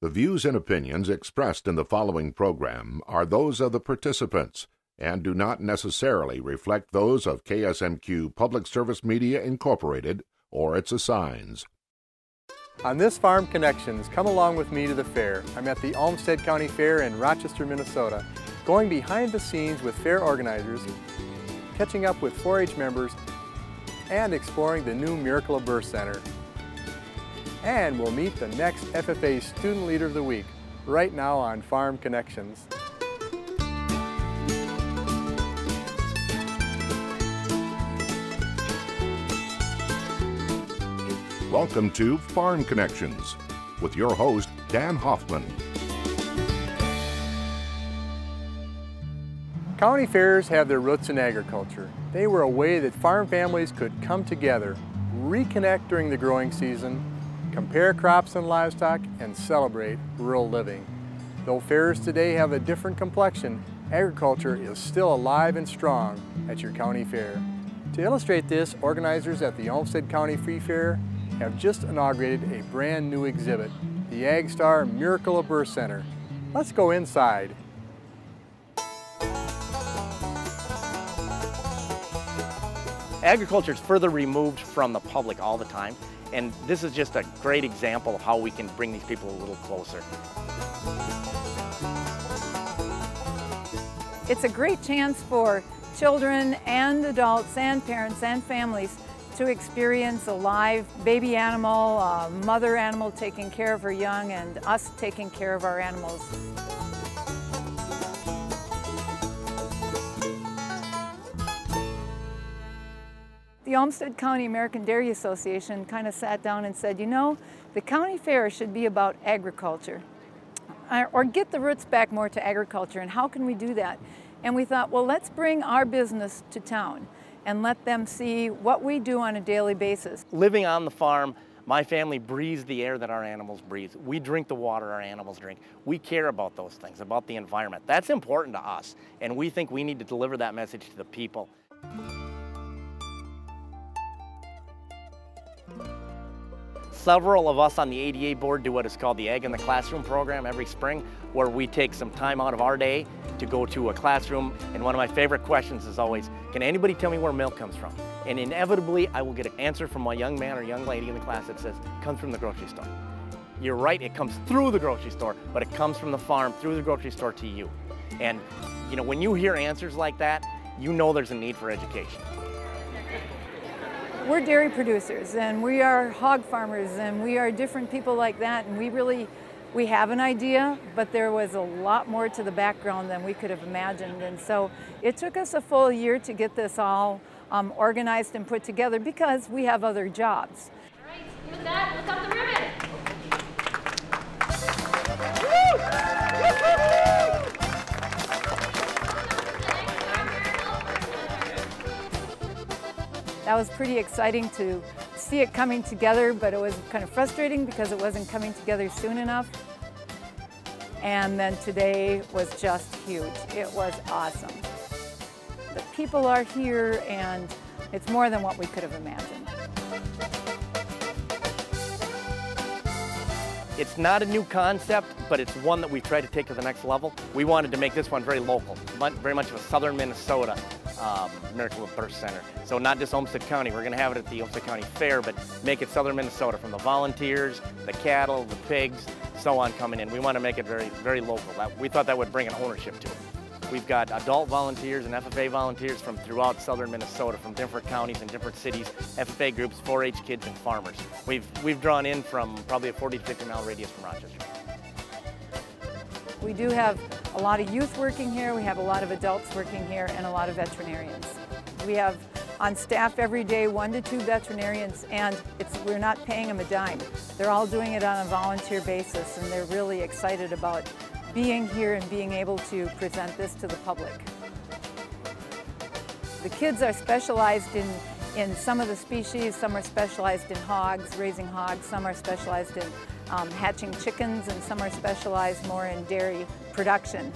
The views and opinions expressed in the following program are those of the participants and do not necessarily reflect those of KSMQ Public Service Media Incorporated or its assigns. On this Farm Connections, come along with me to the fair. I'm at the Olmsted County Fair in Rochester, Minnesota, going behind the scenes with fair organizers, catching up with 4-H members, and exploring the new Miracle of Birth Center. And we'll meet the next FFA Student Leader of the Week, right now on Farm Connections. Welcome to Farm Connections with your host, Dan Hoffman. County fairs have their roots in agriculture. They were a way that farm families could come together, reconnect during the growing season, compare crops and livestock, and celebrate rural living. Though fairs today have a different complexion, agriculture is still alive and strong at your county fair. To illustrate this, organizers at the Olmsted County Free Fair have just inaugurated a brand new exhibit, the AgStar Miracle of Birth Center. Let's go inside. Agriculture is further removed from the public all the time, and this is just a great example of how we can bring these people a little closer. It's a great chance for children and adults and parents and families to experience a live baby animal, a mother animal taking care of her young, and us taking care of our animals. The Olmsted County American Dairy Association kind of sat down and said, you know, the county fair should be about agriculture, or get the roots back more to agriculture, and how can we do that? And we thought, well, let's bring our business to town and let them see what we do on a daily basis. Living on the farm, my family breathes the air that our animals breathe. We drink the water our animals drink. We care about those things, about the environment. That's important to us, and we think we need to deliver that message to the people. Several of us on the ADA board do what is called the Ag in the Classroom program every spring, where we take some time out of our day to go to a classroom, and one of my favorite questions is always, can anybody tell me where milk comes from? And inevitably, I will get an answer from a young man or young lady in the class that says, it comes from the grocery store. You're right, it comes through the grocery store, but it comes from the farm through the grocery store to you. And you know, when you hear answers like that, you know there's a need for education. We're dairy producers, and we are hog farmers, and we are different people like that, and we have an idea, but there was a lot more to the background than we could have imagined. And so it took us a full year to get this all organized and put together because we have other jobs. All right, with that, let's up the ribbon. That was pretty exciting to see it coming together, but it was kind of frustrating because it wasn't coming together soon enough. And then today was just huge. It was awesome. The people are here, and it's more than what we could have imagined. It's not a new concept, but it's one that we tried to take to the next level. We wanted to make this one very local, very much of a southern Minnesota Miracle of Birth Center. So not just Olmsted County, we're going to have it at the Olmsted County Fair, but make it southern Minnesota, from the volunteers, the cattle, the pigs, so on coming in. We want to make it very, very local. We thought that would bring an ownership to it. We've got adult volunteers and FFA volunteers from throughout southern Minnesota, from different counties and different cities, FFA groups, 4-H kids, and farmers. We've drawn in from probably a 40 to 50 mile radius from Rochester. We do have a lot of youth working here, we have a lot of adults working here, and a lot of veterinarians. We have on staff every day 1 to 2 veterinarians, and we're not paying them a dime. They're all doing it on a volunteer basis, and they're really excited about being here and being able to present this to the public. The kids are specialized in some of the species. Some are specialized in hogs, raising hogs. Some are specialized in hatching chickens, and some are specialized more in dairy production.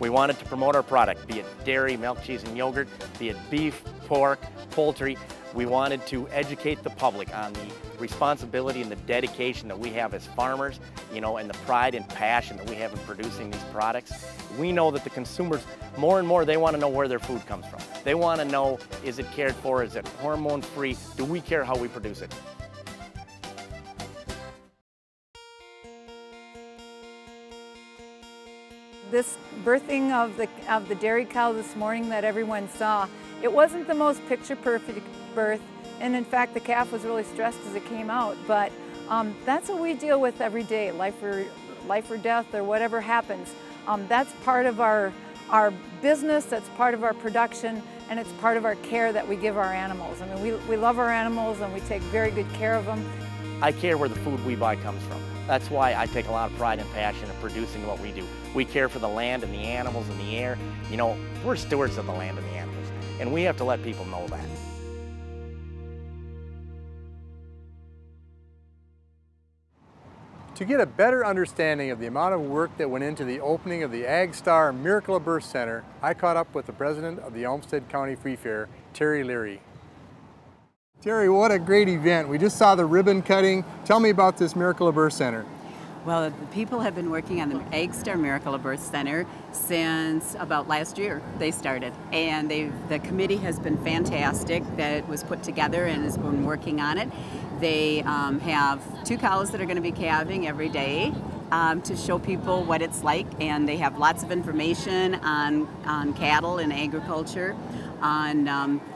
We wanted to promote our product, be it dairy, milk, cheese, and yogurt, be it beef, pork, poultry. We wanted to educate the public on the responsibility and the dedication that we have as farmers, you know, and the pride and passion that we have in producing these products. We know that the consumers, more and more, they want to know where their food comes from. They want to know, is it cared for? Is it hormone-free? Do we care how we produce it? This birthing of the dairy cow this morning that everyone saw, it wasn't the most picture-perfect birth, and in fact the calf was really stressed as it came out, but that's what we deal with every day, life or death or whatever happens. That's part of our business, that's part of our production, and it's part of our care that we give our animals. I mean, we love our animals and we take very good care of them. I care where the food we buy comes from. That's why I take a lot of pride and passion in producing what we do. We care for the land and the animals and the air. You know, we're stewards of the land and the animals, and we have to let people know that. To get a better understanding of the amount of work that went into the opening of the AgStar Miracle of Birth Center, I caught up with the president of the Olmsted County Free Fair, Terry Leary. Terry, what a great event. We just saw the ribbon cutting. Tell me about this Miracle of Birth Center. Well, the people have been working on the AgStar Miracle of Birth Center since about last year they started. And the committee has been fantastic that was put together and has been working on it. They have 2 cows that are going to be calving every day to show people what it's like, and they have lots of information on cattle and agriculture, on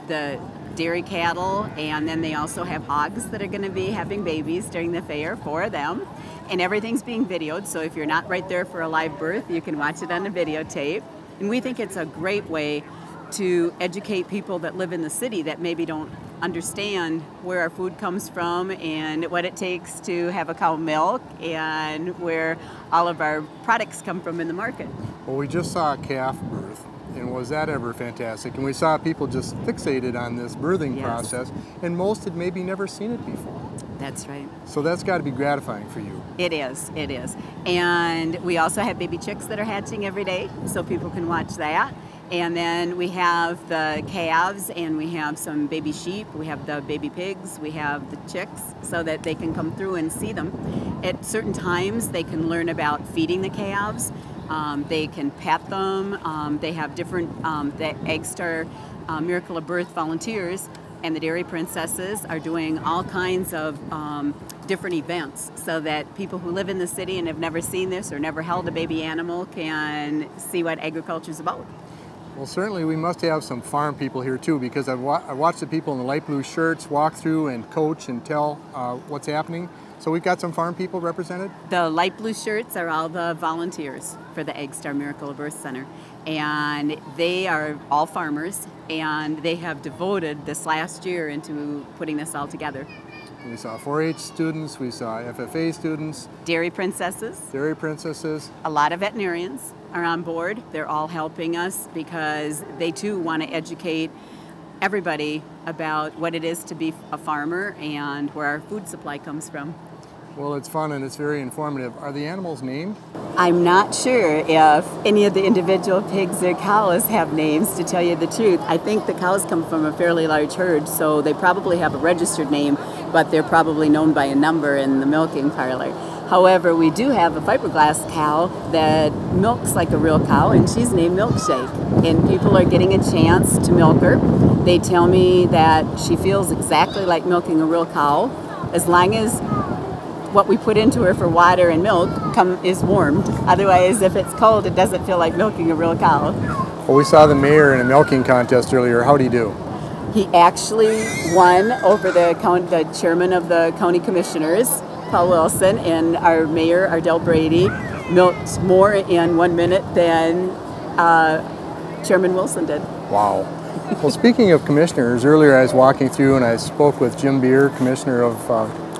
the dairy cattle, and then they also have hogs that are going to be having babies during the fair for them. And everything's being videoed, so if you're not right there for a live birth, you can watch it on a videotape. And we think it's a great way to educate people that live in the city that maybe don't understand where our food comes from and what it takes to have a cow milk and where all of our products come from in the market. Well, we just saw a calf birth, and was that ever fantastic? And we saw people just fixated on this birthing process, and most had maybe never seen it before. That's right. So that's got to be gratifying for you. It is, it is. And we also have baby chicks that are hatching every day, so people can watch that. And then we have the calves, and we have some baby sheep, we have the baby pigs, we have the chicks, so that they can come through and see them. At certain times, they can learn about feeding the calves. They can pet them. They have different, the AgStar Miracle of Birth volunteers and the Dairy Princesses are doing all kinds of different events so that people who live in the city and have never seen this or never held a baby animal can see what agriculture is about. Well, certainly we must have some farm people here too, because I watched the people in the light blue shirts walk through and coach and tell what's happening. So we've got some farm people represented? The light blue shirts are all the volunteers for the AgStar Miracle of Birth Center. And they are all farmers, and they have devoted this last year into putting this all together. We saw 4-H students, we saw FFA students. Dairy Princesses. Dairy Princesses. A lot of veterinarians are on board. They're all helping us because they too want to educate everybody about what it is to be a farmer and where our food supply comes from. Well, it's fun and it's very informative. Are the animals named? I'm not sure if any of the individual pigs or cows have names, to tell you the truth. I think the cows come from a fairly large herd, so they probably have a registered name, but they're probably known by a number in the milking parlor. However, we do have a fiberglass cow that milks like a real cow, and she's named Milkshake. And people are getting a chance to milk her. They tell me that she feels exactly like milking a real cow, as long as what we put into her for water and milk is warmed. Otherwise, if it's cold, it doesn't feel like milking a real cow. Well, we saw the mayor in a milking contest earlier. How'd he do? He actually won over the chairman of the county commissioners, Paul Wilson, and our mayor, Ardell Brady, milked more in 1 minute than Chairman Wilson did. Wow. Well, speaking of commissioners, earlier I was walking through and I spoke with Jim Beer, commissioner of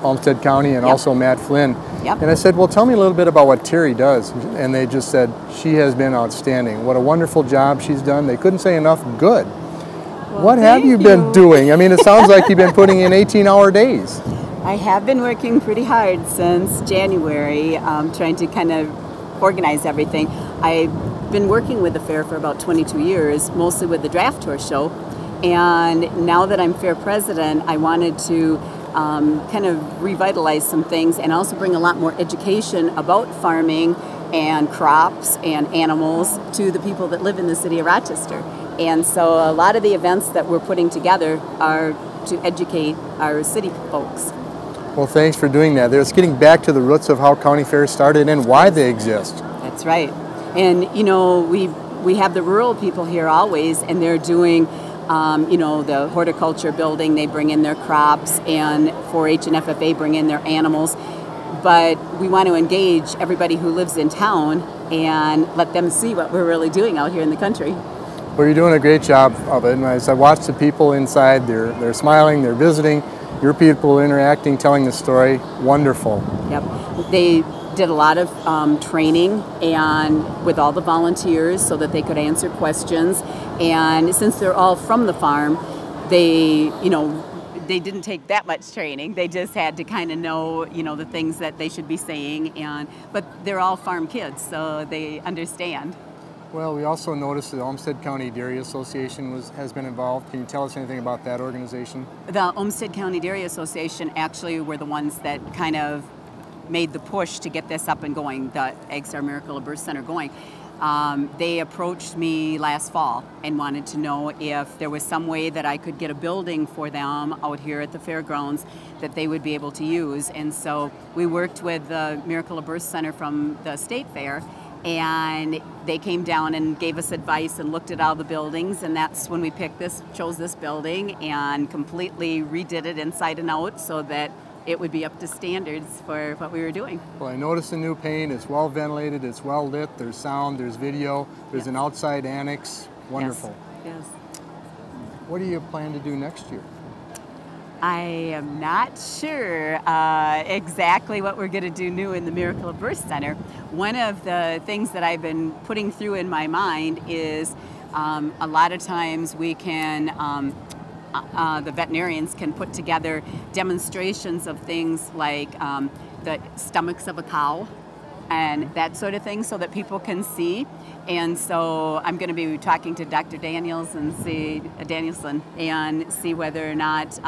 Olmsted County, and also Matt Flynn. And I said, well, tell me a little bit about what Terry does. And they just said, she has been outstanding. What a wonderful job she's done. They couldn't say enough good. Well, what have you been doing? I mean, it sounds like you've been putting in 18-hour days. I have been working pretty hard since January, trying to kind of organize everything. I've been working with the fair for about 22 years, mostly with the draft tour show. And now that I'm fair president, I wanted to kind of revitalize some things and also bring a lot more education about farming and crops and animals to the people that live in the city of Rochester. And so a lot of the events that we're putting together are to educate our city folks. Well, thanks for doing that. It's getting back to the roots of how county fairs started and why they exist. That's right. And you know, we have the rural people here always, and they're doing you know, the horticulture building, they bring in their crops, and 4-H and FFA bring in their animals. But we want to engage everybody who lives in town and let them see what we're really doing out here in the country. Well, you're doing a great job of it. And as I watch the people inside, they're smiling, they're visiting, your people interacting, telling the story. Wonderful. Yep. They did a lot of training and with all the volunteers so that they could answer questions. And since they're all from the farm, they, you know, they didn't take that much training. They just had to kind of know, you know, the things that they should be saying. But they're all farm kids, so they understand. Well, we also noticed the Olmsted County Dairy Association has been involved. Can you tell us anything about that organization? The Olmsted County Dairy Association actually were the ones that kind of made the push to get this up and going, the AgStar Miracle of Birth Center going. They approached me last fall and wanted to know if there was some way that I could get a building for them out here at the fairgrounds that they would be able to use. And so we worked with the Miracle of Birth Center from the State Fair, and they came down and gave us advice and looked at all the buildings, and that's when we chose this building and completely redid it inside and out so that it would be up to standards for what we were doing. Well, I noticed the new paint. It's well ventilated, it's well lit, there's sound, there's video, there's an outside annex. Wonderful. Yes. What do you plan to do next year? I am not sure exactly what we're going to do new in the Miracle of Birth Center. One of the things that I've been putting through in my mind is a lot of times we can the veterinarians can put together demonstrations of things like the stomachs of a cow and that sort of thing so that people can see. And so I'm going to be talking to Dr. Danielson and see whether or not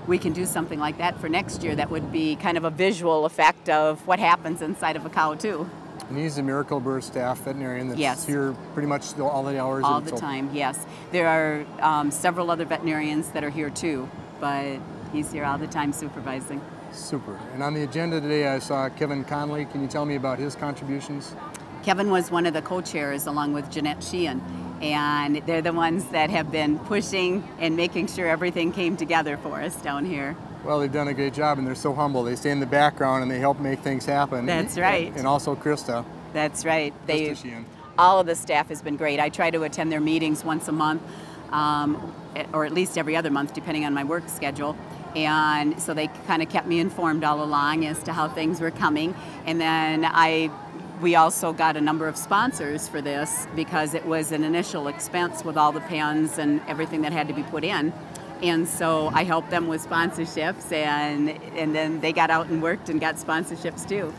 we can do something like that for next year that would be kind of a visual effect of what happens inside of a cow too. And he's a Miracle Birth staff veterinarian that's here pretty much all the hours? All the time, yes. There are several other veterinarians that are here too, but he's here all the time supervising. Super. And on the agenda today I saw Kevin Conley. Can you tell me about his contributions? Kevin was one of the co-chairs along with Jeanette Sheehan, and they're the ones that have been pushing and making sure everything came together for us down here. Well, they've done a great job, and they're so humble. They stay in the background and they help make things happen. That's right. And also Krista. That's right. All of the staff has been great. I try to attend their meetings once a month, or at least every other month, depending on my work schedule. And so they kind of kept me informed all along as to how things were coming. And then we also got a number of sponsors for this because it was an initial expense with all the pens and everything that had to be put in. And so I helped them with sponsorships, and then they got out and worked and got sponsorships too.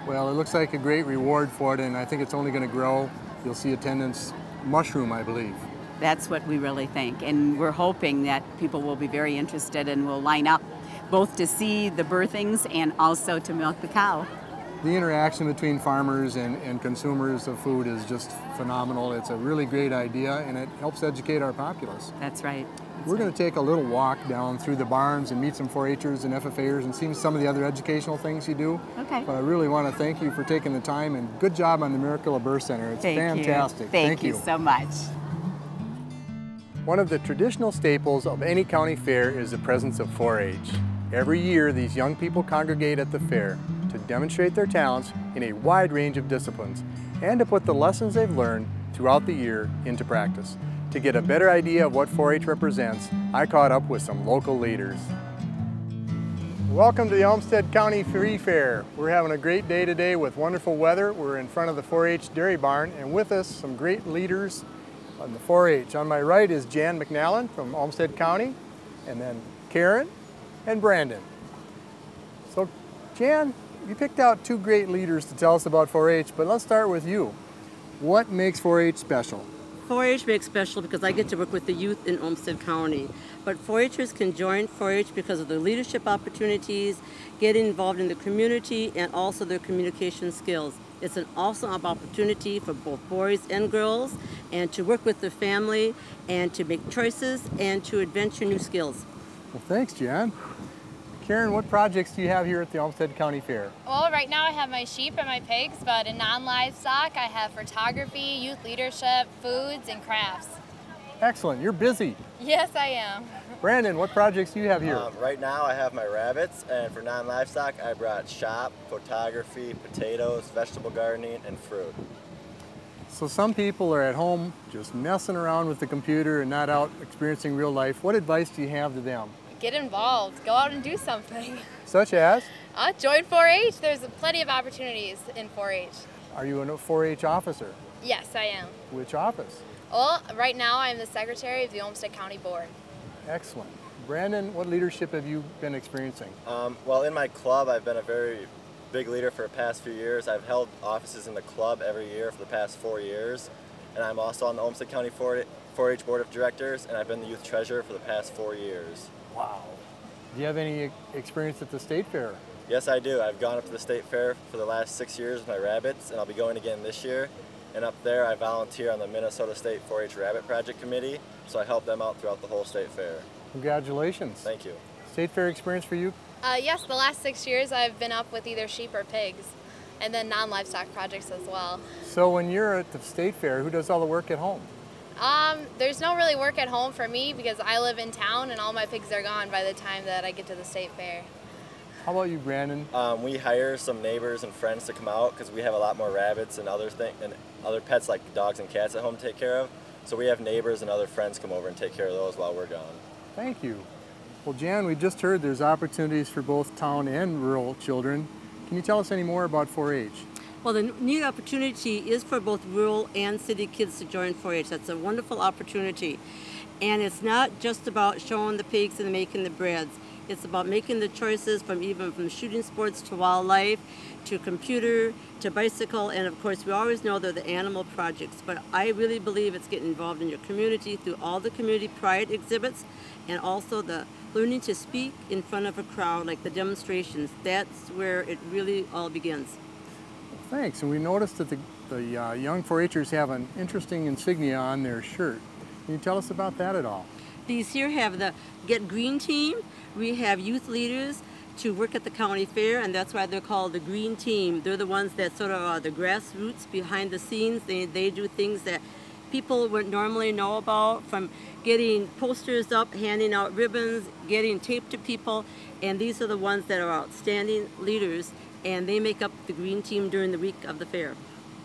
Well, it looks like a great reward for it, and I think it's only going to grow. You'll see attendance mushroom, I believe. That's what we really think, and we're hoping that people will be very interested and will line up both to see the birthings and also to milk the cow. The interaction between farmers and consumers of food is just phenomenal. It's a really great idea, and it helps educate our populace. That's right. We're going to take a little walk down through the barns and meet some 4-H'ers and FFA'ers and see some of the other educational things you do. Okay. But I really want to thank you for taking the time, and good job on the Miracle of Birth Center. It's fantastic. Thank you so much. One of the traditional staples of any county fair is the presence of 4-H. Every year, these young people congregate at the fair to demonstrate their talents in a wide range of disciplines and to put the lessons they've learned throughout the year into practice. To get a better idea of what 4-H represents, I caught up with some local leaders. Welcome to the Olmsted County Free Fair. We're having a great day today with wonderful weather. We're in front of the 4-H dairy barn, and with us some great leaders on the 4-H. On my right is Jan McNallen from Olmsted County, and then Karen and Brandon. So Jan, you picked out two great leaders to tell us about 4-H, but let's start with you. What makes 4-H special? 4-H makes special because I get to work with the youth in Olmsted County. But 4-Hers can join 4-H because of their leadership opportunities, getting involved in the community, and also their communication skills. It's an awesome opportunity for both boys and girls, and to work with their family, and to make choices, and to adventure new skills. Well, thanks, Jan. Karen, what projects do you have here at the Olmsted County Fair? Well, right now I have my sheep and my pigs, but in non-livestock I have photography, youth leadership, foods, and crafts. Excellent, you're busy. Yes, I am. Brandon, what projects do you have here? Right now I have my rabbits, and for non-livestock I brought shop, photography, potatoes, vegetable gardening, and fruit. So some people are at home just messing around with the computer and not out experiencing real life. What advice do you have to them? Get involved. Go out and do something. Such as? Join 4-H. There's plenty of opportunities in 4-H. Are you a 4-H officer? Yes, I am. Which office? Well, right now I'm the secretary of the Olmsted County Board. Excellent. Brandon, what leadership have you been experiencing? Well, in my club I've been a very big leader for the past few years. I've held offices in the club every year for the past 4 years. And I'm also on the Olmsted County 4-H Board of Directors, and I've been the youth treasurer for the past 4 years. Wow. Do you have any experience at the state fair? Yes, I do. I've gone up to the state fair for the last 6 years with my rabbits, and I'll be going again this year. And up there, I volunteer on the Minnesota State 4-H Rabbit Project Committee, so I help them out throughout the whole state fair. Congratulations. Thank you. State fair experience for you? Yes, the last 6 years I've been up with either sheep or pigs, and then non-livestock projects as well. So when you're at the state fair, who does all the work at home? There's no really work at home for me because I live in town and all my pigs are gone by the time that I get to the state fair. How about you, Brandon? We hire some neighbors and friends to come out because we have a lot more rabbits and other pets like dogs and cats at home to take care of. So we have neighbors and other friends come over and take care of those while we're gone. Thank you. Well, Jan, we just heard there's opportunities for both town and rural children. Can you tell us any more about 4-H? Well, the neat opportunity is for both rural and city kids to join 4-H. That's a wonderful opportunity. And it's not just about showing the pigs and making the breads. It's about making the choices from shooting sports to wildlife, to computer, to bicycle, and of course we always know they're the animal projects. But I really believe it's getting involved in your community through all the community pride exhibits and also the learning to speak in front of a crowd, like the demonstrations. That's where it really all begins. Thanks, and we noticed that the young 4-Hers have an interesting insignia on their shirt. Can you tell us about that at all? These here have the Get Green team. We have youth leaders to work at the county fair, and that's why they're called the Green Team. They're the ones that sort of are the grassroots behind the scenes. They do things that people would normally know about, from getting posters up, handing out ribbons, getting tape to people, and these are the ones that are outstanding leaders, and they make up the Green Team during the week of the fair.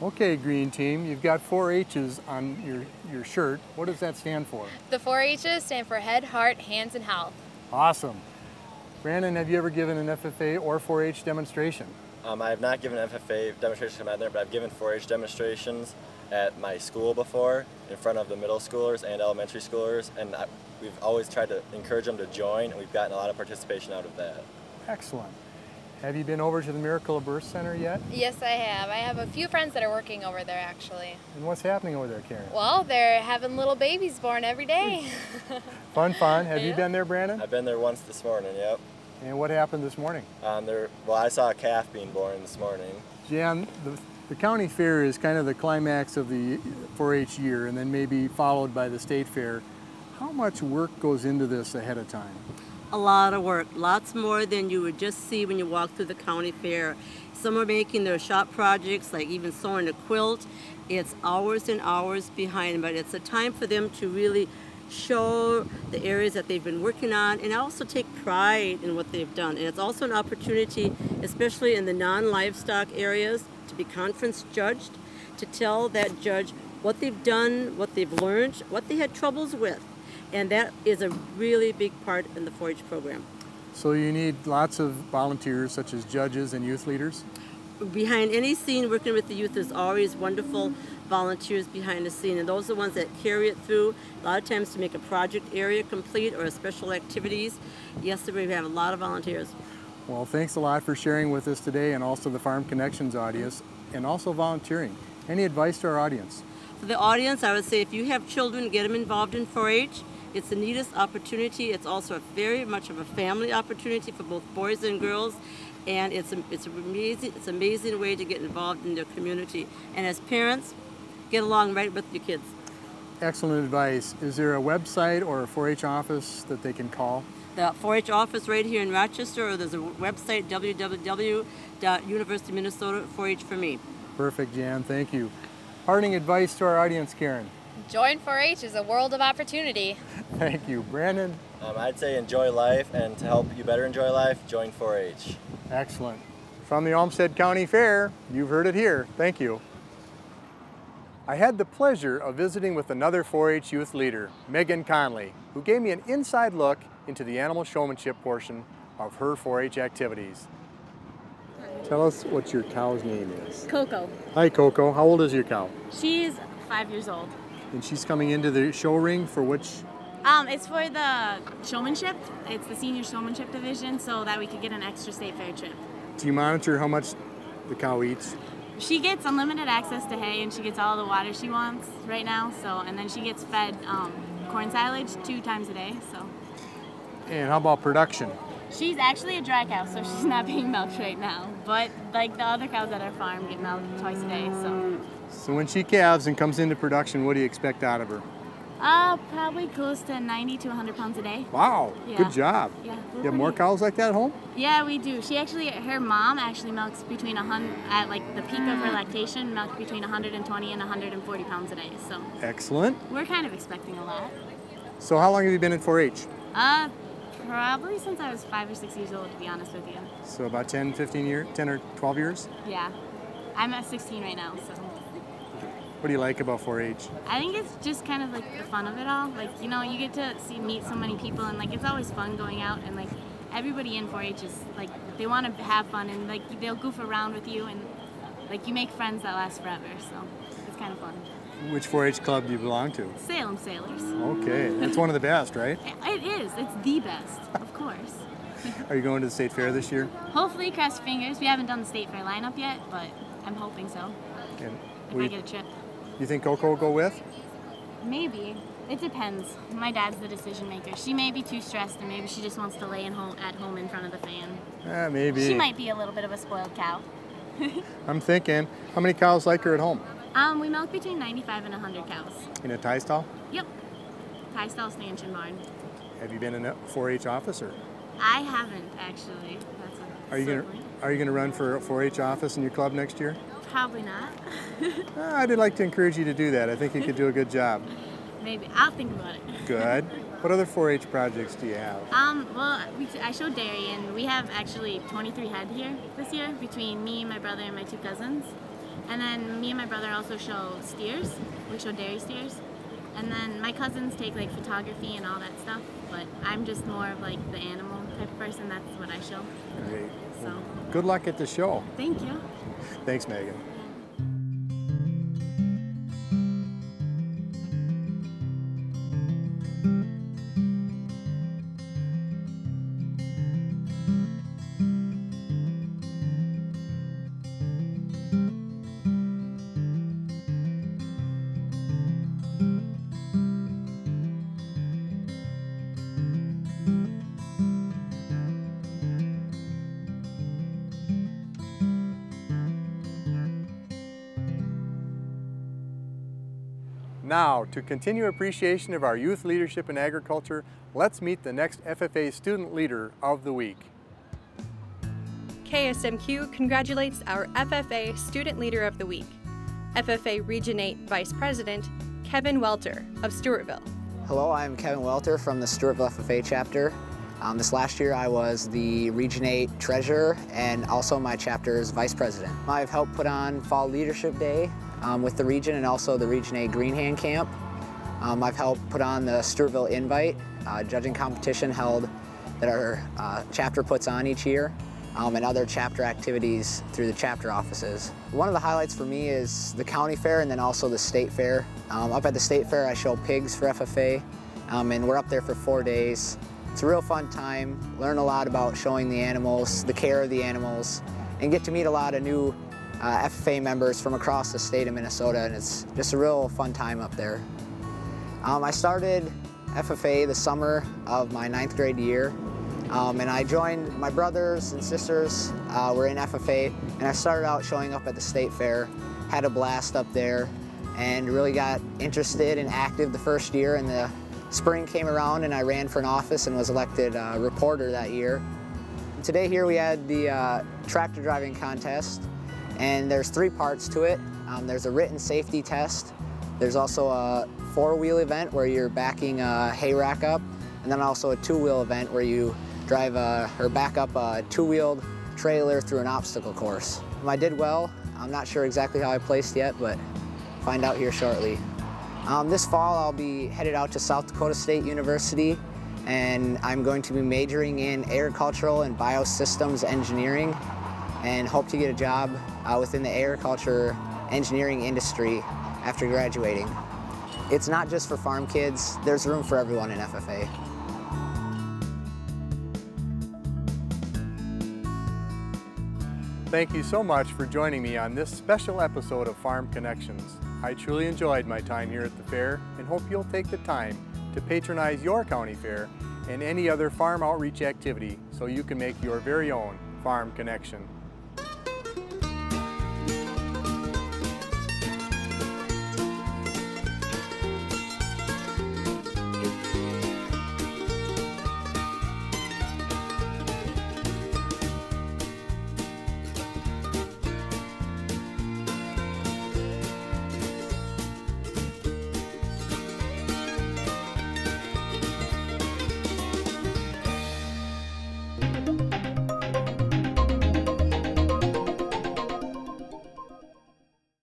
Okay, Green Team, you've got 4-H's on your shirt. What does that stand for? The 4-H's stand for Head, Heart, Hands, and Health. Awesome. Brandon, have you ever given an FFA or 4-H demonstration? I have not given an FFA demonstration out there, but I've given 4-H demonstrations at my school before, in front of the middle schoolers and elementary schoolers, and we've always tried to encourage them to join, and we've gotten a lot of participation out of that. Excellent. Have you been over to the Miracle of Birth Center yet? Yes, I have. I have a few friends that are working over there, actually. And what's happening over there, Karen? Well, they're having little babies born every day. Fun. Have you been there, Brandon? I've been there once this morning, yep. And what happened this morning? Well, I saw a calf being born this morning. Jan, the county fair is kind of the climax of the 4-H year, and then maybe followed by the state fair. How much work goes into this ahead of time? A lot of work, lots more than you would just see when you walk through the county fair. Some are making their shop projects, like even sewing a quilt. It's hours and hours behind, but it's a time for them to really show the areas that they've been working on and also take pride in what they've done. And it's also an opportunity, especially in the non-livestock areas, to be conference judged, to tell that judge what they've done, what they've learned, what they had troubles with. And that is a really big part in the 4-H program. So you need lots of volunteers, such as judges and youth leaders? Behind any scene working with the youth, there's always wonderful volunteers behind the scene, and those are the ones that carry it through, a lot of times to make a project area complete or special activities. Yes, we have a lot of volunteers. Well, thanks a lot for sharing with us today, and also the Farm Connections audience, and also volunteering. Any advice to our audience? For the audience, I would say if you have children, get them involved in 4-H. It's the neatest opportunity. It's also very much of a family opportunity for both boys and girls, and it's an amazing way to get involved in their community. And as parents, get along right with your kids. Excellent advice. Is there a website or a 4-H office that they can call? The 4-H office right here in Rochester, or there's a website, www.universityminnesota 4-H for me. Perfect, Jan. Thank you. Parting advice to our audience, Karen. Join 4-H is a world of opportunity. Thank you. Brandon? I'd say enjoy life, and to help you better enjoy life, join 4-H. Excellent. From the Olmsted County Fair, you've heard it here. Thank you. I had the pleasure of visiting with another 4-H youth leader, Megan Conley, who gave me an inside look into the animal showmanship portion of her 4-H activities. Tell us what your cow's name is. Coco. Hi, Coco. How old is your cow? She's 5 years old. And she's coming into the show ring for which? It's for the showmanship. It's the senior showmanship division, so that we could get an extra state fair trip. Do you monitor how much the cow eats? She gets unlimited access to hay, and she gets all the water she wants right now. So, and then she gets fed corn silage 2 times a day. So. And how about production? She's actually a dry cow, so she's not being milked right now. But like the other cows at our farm get milked twice a day. So when she calves and comes into production, what do you expect out of her? Probably close to 90 to 100 pounds a day. Wow, yeah. Good job. Yeah, you have more cows like that at home? Yeah, we do. Her mom actually milks between 100, at like the peak of her lactation, milked between 120 and 140 pounds a day. So excellent. We're kind of expecting a lot. So how long have you been in 4-H? Probably since I was 5 or 6 years old, to be honest with you. So about 10 or 12 years? Yeah. I'm at 16 right now, so. What do you like about 4-H? I think it's just kind of like the fun of it all. Like, you know, you get to meet so many people, and like it's always fun going out, and like everybody in 4-H is like, they want to have fun, and like they'll goof around with you, and like you make friends that last forever, so it's kind of fun. Which 4-H club do you belong to? Salem Sailors. Okay, it's one of the best, right? It is. It's the best, of course. Are you going to the state fair this year? Hopefully, cross fingers. We haven't done the state fair lineup yet, but I'm hoping so. And if I get a trip. You think Coco will go with? Maybe. It depends. My dad's the decision maker. She may be too stressed, and maybe she just wants to lay at home in front of the fan. Maybe. She might be a little bit of a spoiled cow. I'm thinking, how many cows like her at home? We milk between 95 and 100 cows. In a tie stall? Yep. Tie stall, stanchion barn. Have you been in a 4-H office, or? I haven't, actually. Are you gonna run for a 4-H office in your club next year? Probably not. I'd like to encourage you to do that. I think you could do a good job. Maybe. I'll think about it. Good. What other 4-H projects do you have? Well, I showed dairy, and we have actually 23 head here this year between me, my brother, and my 2 cousins. And then me and my brother also show steers. We show dairy steers. And then my cousins take like photography and all that stuff, but I'm just more of like the animal type of person. That's what I show. Great. So. Good luck at the show. Thank you. Thanks, Megan. Now, to continue appreciation of our youth leadership in agriculture, let's meet the next FFA Student Leader of the Week. KSMQ congratulates our FFA Student Leader of the Week, FFA Region 8 Vice President, Kevin Welter of Stewartville. Hello, I'm Kevin Welter from the Stewartville FFA chapter. This last year I was the Region 8 Treasurer and also my chapter's Vice President. I've helped put on Fall Leadership Day with the region and also the Region 8 Green Hand Camp. I've helped put on the Stewartville Invite, judging competition held that our chapter puts on each year, and other chapter activities through the chapter offices. One of the highlights for me is the county fair and then also the state fair. Up at the state fair I show pigs for FFA, and we're up there for 4 days. It's a real fun time, learn a lot about showing the animals, the care of the animals, and get to meet a lot of new FFA members from across the state of Minnesota, and it's just a real fun time up there. I started FFA the summer of my 9th grade year, and I joined my brothers and sisters were in FFA, and I started out showing up at the state fair, had a blast up there, and really got interested and active the first year, and the spring came around and I ran for an office and was elected reporter that year. Today here we had the tractor driving contest, and there's 3 parts to it. There's a written safety test, there's also a 4-wheel event where you're backing a hay rack up, and then also a 2-wheel event where you drive or back up a 2-wheeled trailer through an obstacle course. I did well. I'm not sure exactly how I placed yet, but find out here shortly. This fall I'll be headed out to South Dakota State University, and I'm going to be majoring in agricultural and biosystems engineering, and hope to get a job within the agriculture engineering industry after graduating. It's not just for farm kids, there's room for everyone in FFA. Thank you so much for joining me on this special episode of Farm Connections. I truly enjoyed my time here at the fair and hope you'll take the time to patronize your county fair and any other farm outreach activity so you can make your very own farm connection.